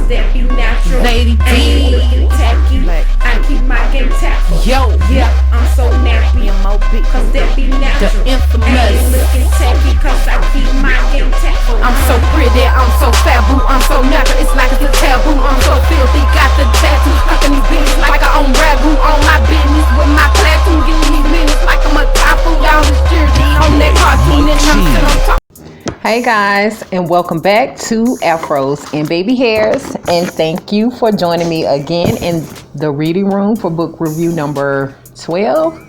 cause that be natural. Lady D. Ain't looking tacky. I keep my game tactful. Yo. Yeah, I'm so nappy. M.O.B. Cause that be natural. The infamous. Ain't looking tacky cause I keep my game tactful. I'm so pretty, I'm so faboo, I'm so natural, it's like it's a taboo. I'm so filthy, got the tattoo, stuck in these bitches like I own ragu. On my business with my platoon, getting these minutes like I'm a typhoon. Down the jersey on that cartoon and I'm still on top. Hey guys, and welcome back to Afros and Baby Hairs, and thank you for joining me again in the reading room for book review number 12.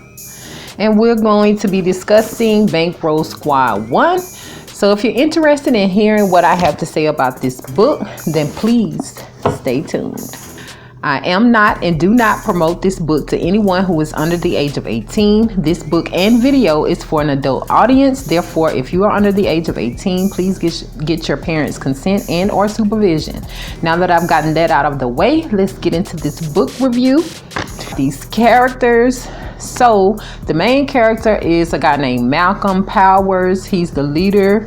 And we're going to be discussing Bankroll Squad 1. So if you're interested in hearing what I have to say about this book, then please stay tuned. I am not and do not promote this book to anyone who is under the age of 18. This book and video is for an adult audience. Therefore, if you are under the age of 18, please get your parents' consent and or supervision. Now that I've gotten that out of the way, let's get into this book review. These characters. So the main character is a guy named Malcolm Powers. He's the leader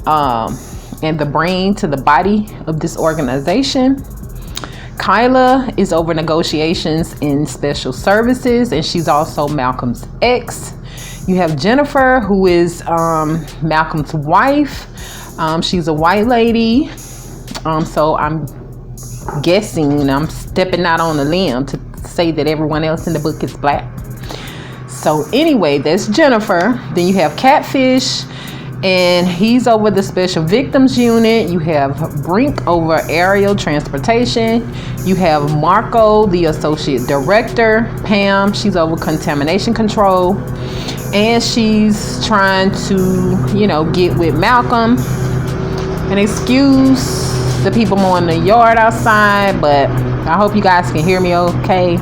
and the brain to the body of this organization. Kyla is over negotiations in special services, and she's also Malcolm's ex. You have Jennifer, who is Malcolm's wife. She's a white lady. So I'm guessing, and I'm stepping out on a limb to say that everyone else in the book is black. So anyway, that's Jennifer. Then you have Catfish, and he's over the special victims unit. You have Brink over aerial transportation. You have Marco, the associate director. Pam, she's over contamination control, and she's trying to, get with Malcolm. And excuse the people mowing the yard outside, but I hope you guys can hear me okay.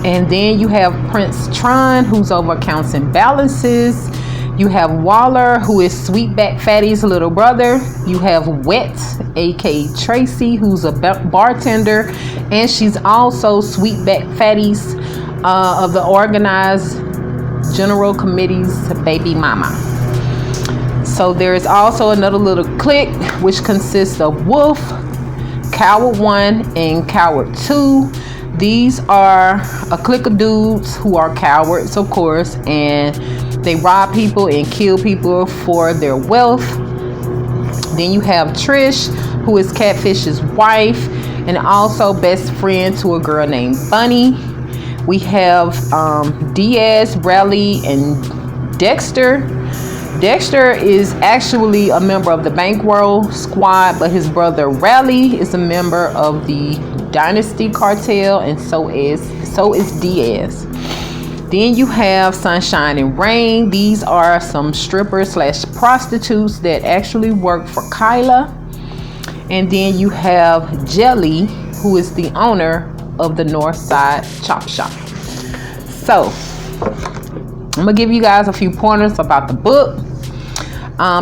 And then you have Prince Tron, who's over accounts and balances. You have Waller, who is Sweetback Fatty's little brother. You have Wet, aka Tracy, who's a bartender, and she's also Sweetback Fatty's of the organized general committee's baby mama. So there is also another little clique, which consists of Wolf, Coward 1, and Coward 2. These are a clique of dudes who are cowards, of course, and they rob people and kill people for their wealth. Then you have Trish, who is Catfish's wife and also best friend to a girl named Bunny. We have Diaz, Raleigh, and Dexter. Dexter is actually a member of the Bankroll Squad, but his brother Raleigh is a member of the Dynasty Cartel, and so is Diaz. Then you have Sunshine and Rain. These are some strippers / prostitutes that actually work for Kyla. And then you have Jelly, who is the owner of the North Side Chop Shop. So I'm gonna give you guys a few pointers about the book.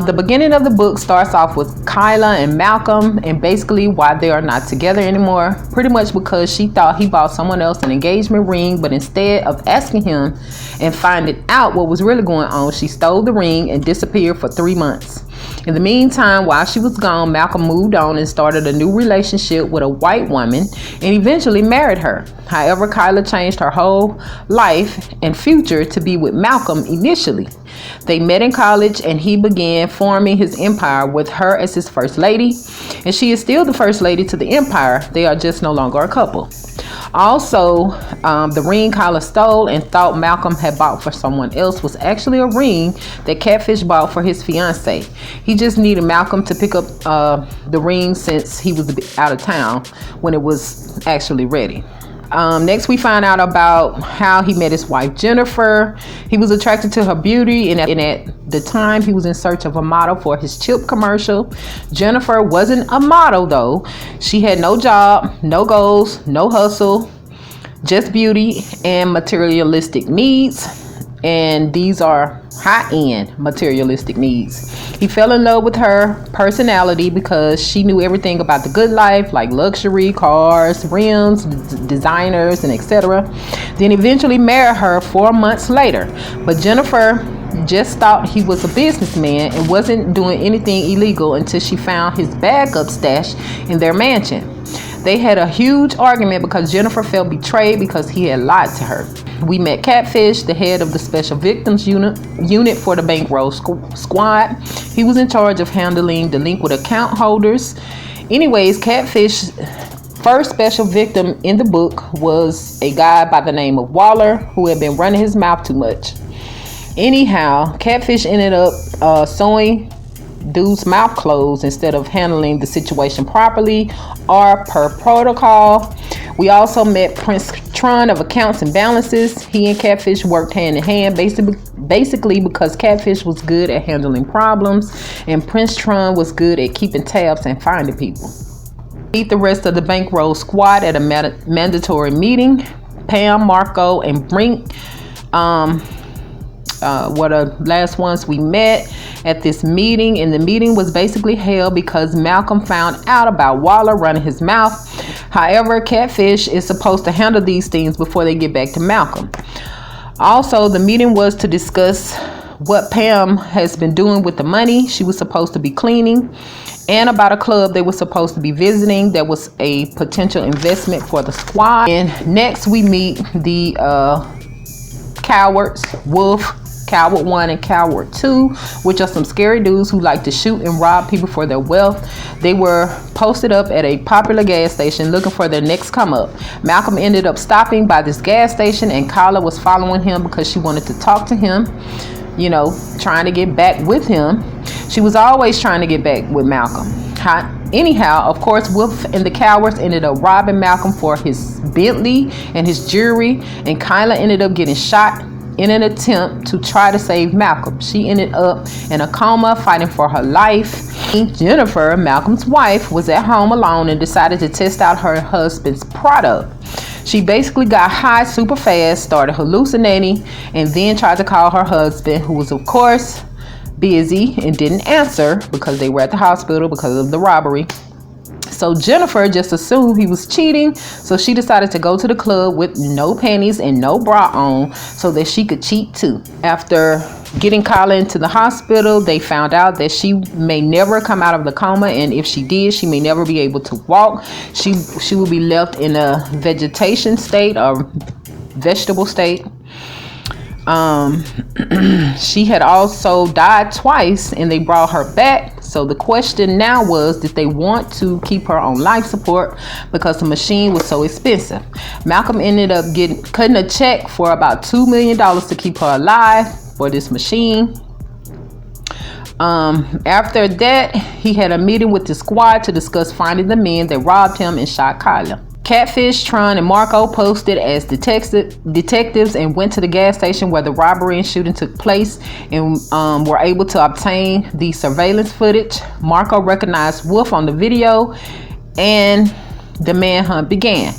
The beginning of the book starts off with Kyla and Malcolm, and basically why they are not together anymore. Pretty much because she thought he bought someone else an engagement ring, but instead of asking him and finding out what was really going on, she stole the ring and disappeared for 3 months. In the meantime, while she was gone, Malcolm moved on and started a new relationship with a white woman and eventually married her. However, Kyla changed her whole life and future to be with Malcolm initially. They met in college, and he began forming his empire with her as his first lady, and she is still the first lady to the empire. They are just no longer a couple. Also, the ring Kyla stole and thought Malcolm had bought for someone else was actually a ring that Catfish bought for his fiance. He just needed Malcolm to pick up the ring since he was out of town when it was actually ready. Next, we find out about how he met his wife, Jennifer. He was attracted to her beauty, and at the time, he was in search of a model for his chip commercial. Jennifer wasn't a model, though. She had no job, no goals, no hustle, just beauty and materialistic needs. And these are high-end materialistic needs. He fell in love with her personality because she knew everything about the good life, like luxury, cars, rims, designers, and etc. Then eventually married her 4 months later. But Jennifer just thought he was a businessman and wasn't doing anything illegal until she found his backup stash in their mansion. They had a huge argument because Jennifer felt betrayed because he had lied to her. We met Catfish, the head of the Special Victims unit for the Bankroll squad. He was in charge of handling delinquent account holders. Anyways, Catfish first special victim in the book was a guy by the name of Waller, who had been running his mouth too much. Anyhow, Catfish ended up sewing dude's mouth closed instead of handling the situation properly or per protocol. We also met Prince Tron of Accounts and Balances. He and Catfish worked hand in hand, basically because Catfish was good at handling problems and Prince Tron was good at keeping tabs and finding people. Meet the rest of the Bankroll squad at a mandatory meeting. Pam, Marco, and Brink were the last ones we met at this meeting, and the meeting was basically held because Malcolm found out about Waller running his mouth. However, Catfish is supposed to handle these things before they get back to Malcolm. Also, the meeting was to discuss what Pam has been doing with the money she was supposed to be cleaning, and about a club they were supposed to be visiting that was a potential investment for the squad. And next we meet the cowards, Wolf, Coward 1 and Coward 2, which are some scary dudes who like to shoot and rob people for their wealth. They were posted up at a popular gas station looking for their next come up. Malcolm ended up stopping by this gas station and Kyla was following him because she wanted to talk to him, you know, trying to get back with him. She was always trying to get back with Malcolm. Anyhow, of course, Wolf and the cowards ended up robbing Malcolm for his Bentley and his jewelry, and Kyla ended up getting shot in an attempt to try to save Malcolm. She ended up in a coma fighting for her life. Jennifer, Malcolm's wife, was at home alone and decided to test out her husband's product. She basically got high super fast, started hallucinating, and then tried to call her husband, who was of course busy and didn't answer because they were at the hospital because of the robbery. So Jennifer just assumed he was cheating, so she decided to go to the club with no panties and no bra on so that she could cheat too. After getting Kyla into the hospital, they found out that she may never come out of the coma, and if she did, she may never be able to walk. She will be left in a vegetation state or vegetable state. She had also died twice and they brought her back. So the question now was, did they want to keep her on life support because the machine was so expensive? Malcolm ended up cutting a check for about $2 million to keep her alive for this machine. After that, he had a meeting with the squad to discuss finding the men that robbed him and shot Kyla. Catfish, Tron, and Marco posted as detectives and went to the gas station where the robbery and shooting took place and were able to obtain the surveillance footage. Marco recognized Wolf on the video and the manhunt began.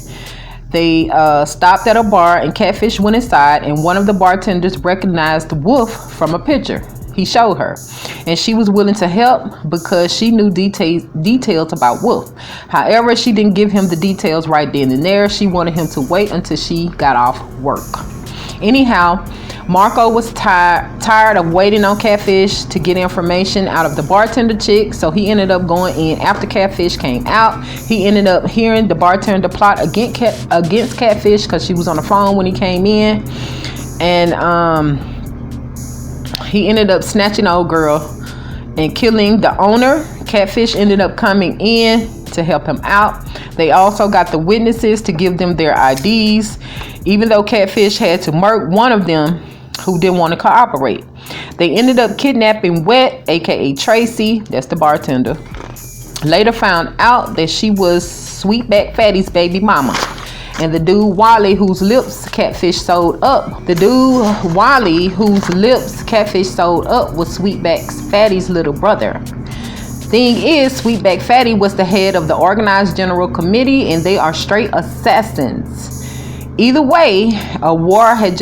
They stopped at a bar and Catfish went inside, and one of the bartenders recognized Wolf from a picture he showed her, and she was willing to help because she knew details about Wolf. However, she didn't give him the details right then and there. She wanted him to wait until she got off work. Anyhow, Marco was tired of waiting on Catfish to get information out of the bartender chick, so he ended up going in after Catfish came out. He ended up hearing the bartender plot against Catfish because she was on the phone when he came in, and he ended up snatching the old girl and killing the owner. Catfish ended up coming in to help him out. They also got the witnesses to give them their IDs, even though Catfish had to murk one of them who didn't want to cooperate. They ended up kidnapping Wet, aka Tracy, that's the bartender. Later found out that she was Sweetback Fatty's baby mama. And the dude Wally, whose lips Catfish sold up. The dude Wally, whose lips Catfish sold up, was Sweetback Fatty's little brother. Thing is, Sweetback Fatty was the head of the Organized General Committee, and they are straight assassins. Either way, a war had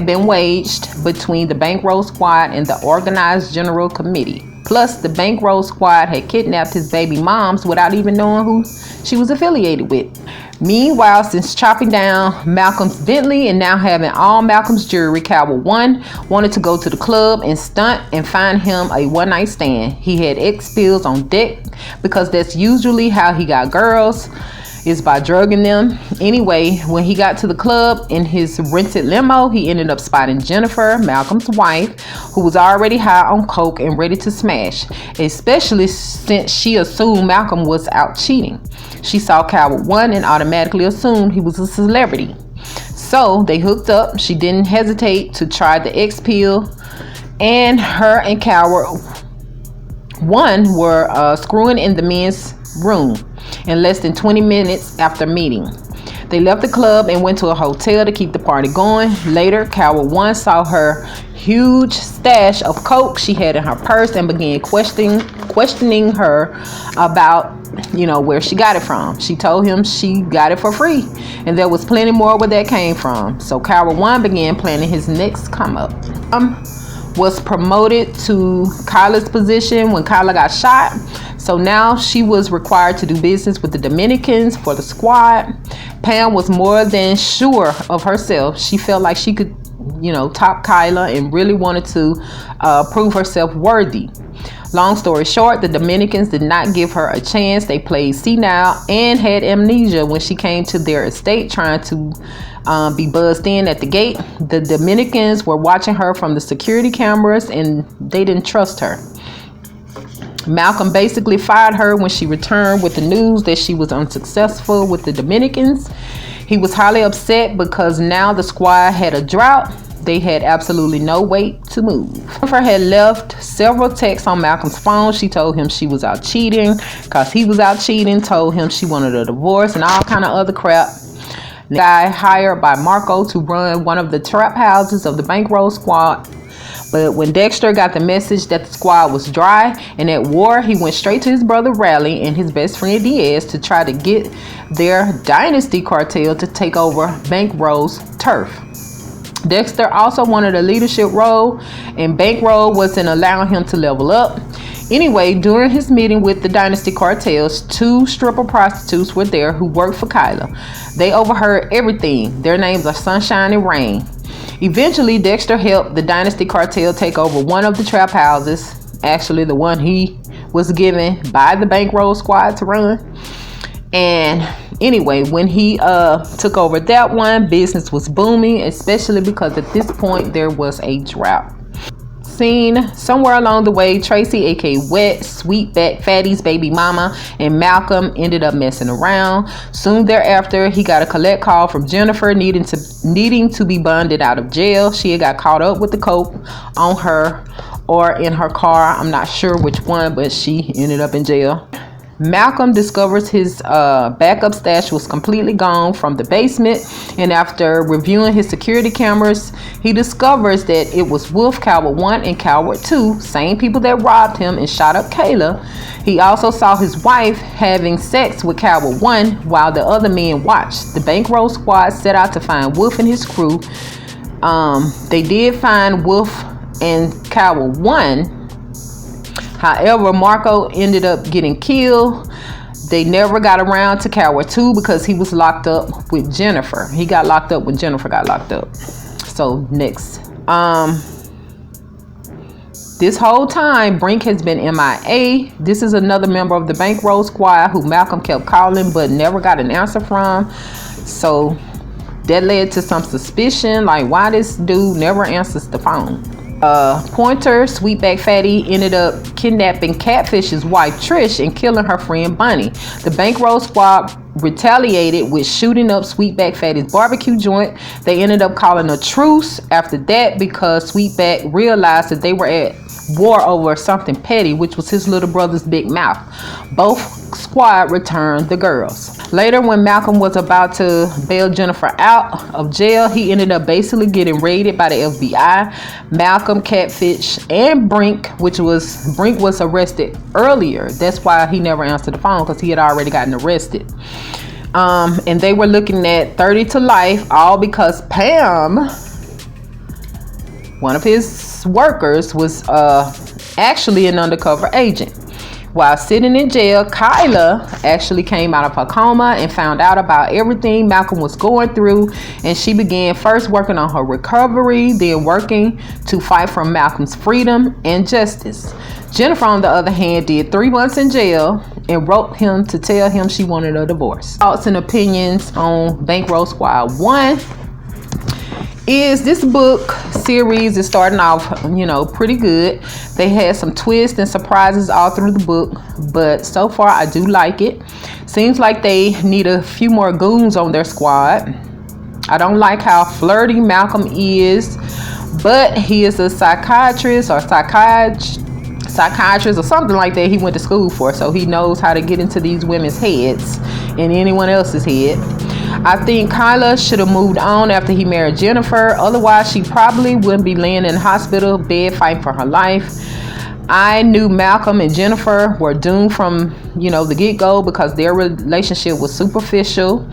been waged between the Bankroll Squad and the Organized General Committee. Plus, the Bankroll squad had kidnapped his baby moms without even knowing who she was affiliated with. Meanwhile, since chopping down Malcolm's Bentley and now having all Malcolm's jewelry, Coward 1 wanted to go to the club and stunt and find him a one-night stand. He had X-pills on deck because that's usually how he got girls, is by drugging them. Anyway, when he got to the club in his rented limo, he ended up spotting Jennifer, Malcolm's wife, who was already high on coke and ready to smash, especially since she assumed Malcolm was out cheating. She saw Coward 1 and automatically assumed he was a celebrity. So they hooked up. She didn't hesitate to try the X-pill, and her and Coward 1 were screwing in the men's room in less than 20 minutes after meeting. They left the club and went to a hotel to keep the party going. Later, Coward 1 saw her huge stash of coke she had in her purse and began questioning her about, where she got it from. She told him she got it for free, and there was plenty more where that came from. So Coward 1 began planning his next come up. Was promoted to Kyla's position when Kyla got shot. So now she was required to do business with the Dominicans for the squad. Pam was more than sure of herself. She felt like she could, top Kyla and really wanted to prove herself worthy. Long story short, the Dominicans did not give her a chance. They played senile and had amnesia when she came to their estate trying to be buzzed in at the gate. The Dominicans were watching her from the security cameras and they didn't trust her. Malcolm basically fired her when she returned with the news that she was unsuccessful with the Dominicans. He was highly upset because now the squad had a drought. They had absolutely no weight to move. Jennifer had left several texts on Malcolm's phone. She told him she was out cheating because he was out cheating, told him she wanted a divorce and all kind of other crap. The guy hired by Marco to run one of the trap houses of the Bankroll squad. But when Dexter got the message that the squad was dry and at war, he went straight to his brother Raleigh and his best friend Diaz to try to get their dynasty cartel to take over Bankroll's turf. Dexter also wanted a leadership role, and Bankroll wasn't allowing him to level up. Anyway, during his meeting with the dynasty cartels, 2 stripper prostitutes were there who worked for Kyla. They overheard everything. Their names are Sunshine and Rain. Eventually, Dexter helped the dynasty cartel take over one of the trap houses, actually the one he was given by the Bankroll squad to run. And anyway, when he took over that one, business was booming, especially because at this point there was a drought. Scene somewhere along the way, Tracy, aka Wet, Sweetback Fatty's baby mama, and Malcolm ended up messing around. Soon thereafter, he got a collect call from Jennifer needing to be bonded out of jail. She had got caught up with the coke on her or in her car. I'm not sure which one, but she ended up in jail. Malcolm discovers his backup stash was completely gone from the basement, and after reviewing his security cameras, he discovers that it was Wolf, Coward 1, and Coward 2, same people that robbed him and shot up Kayla. He also saw his wife having sex with Coward 1 while the other men watched. The Bankroll squad set out to find Wolf and his crew. They did find Wolf and Coward 1. However, Marco ended up getting killed. They never got around to Coward 2 because he was locked up with Jennifer. He got locked up when Jennifer got locked up. So next. This whole time, Brink has been MIA. This is another member of the Bankroll squad who Malcolm kept calling but never got an answer from. So that led to some suspicion, like why this dude never answers the phone. Pointer, Sweetback Fatty, ended up kidnapping Catfish's wife Trish and killing her friend Bunny. The Bankroll squad retaliated with shooting up Sweetback Fatty's barbecue joint. They ended up calling a truce after that because Sweetback realized that they were at war over something petty, which was his little brother's big mouth. Both squad returned the girls. Later, when Malcolm was about to bail Jennifer out of jail, he ended up basically getting raided by the FBI. Malcolm, Catfish, and Brink was arrested earlier. That's why he never answered the phone, because he had already gotten arrested. And they were looking at 30 to life, all because Pam, one of his workers, was actually an undercover agent. While sitting in jail, Kyla actually came out of her coma and found out about everything Malcolm was going through, and she began first working on her recovery, then working to fight for Malcolm's freedom and justice. Jennifer, on the other hand, did 3 months in jail and wrote him to tell him she wanted a divorce. Thoughts and opinions on Bankroll Squad 1 is this book series is starting off, pretty good. They had some twists and surprises all through the book, but so far I do like it. Seems like they need a few more goons on their squad. I don't like how flirty Malcolm is, but he is a psychiatrist or psychiatrist or something like that he went to school for, so he knows how to get into these women's heads and anyone else's head. I think Kyla should have moved on after he married Jennifer. Otherwise, she probably wouldn't be laying in the hospital bed fighting for her life. I knew Malcolm and Jennifer were doomed from, the get-go because their relationship was superficial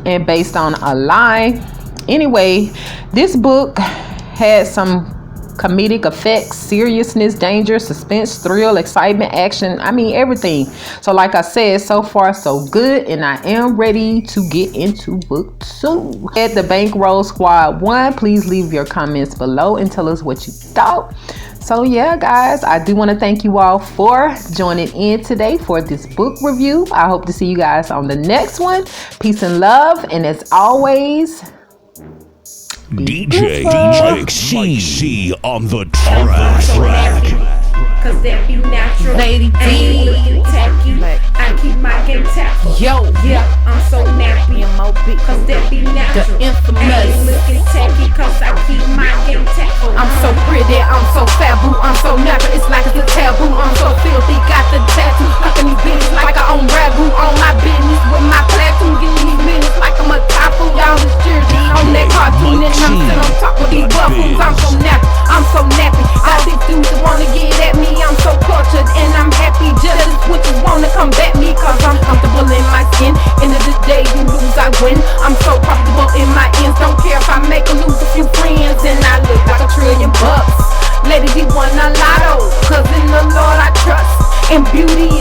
and based on a lie. Anyway, this book had some comedic effects, seriousness, danger, suspense, thrill, excitement, action. Everything. So like I said, so far so good, and I am ready to get into book 2. At the Bankroll Squad 1, please leave your comments below and tell us what you thought. So yeah, guys, I do want to thank you all for joining in today for this book review. I hope to see you guys on the nenext one. Peace and love, and as always, DJ Mike C on the track. Cause that be natural. Lady D. Ain't looking tacky. I keep my game tactful. Yo, Yeah, I'm so nappy. M.O.B. Cause that be natural. The infamous. Ain't looking tacky. Cause I keep my game tactful. I'm so pretty, I'm so faboo, I'm so natural, it's like it's a taboo. I'm so filthy, got the tattoo, fucking these bitches like I own ragu. On my business with my platoon, getting these minutes like I'm a typhoon. Y'all is jersey on that cartoon, and I'm sitting on top of these buffaloes. I'm so nappy, I'm so nappy. All these dudes that wanna get at me, I'm so cultured and I'm happy. Jealous witches wanna come back me, cause I'm comfortable in my skin. End of the day, you lose, I win. I'm so profitable in my ends, don't care if I make or lose a few friends, and I look like $1 trillion. Lady, he won a lotto, cause in the Lord I trust. And beauty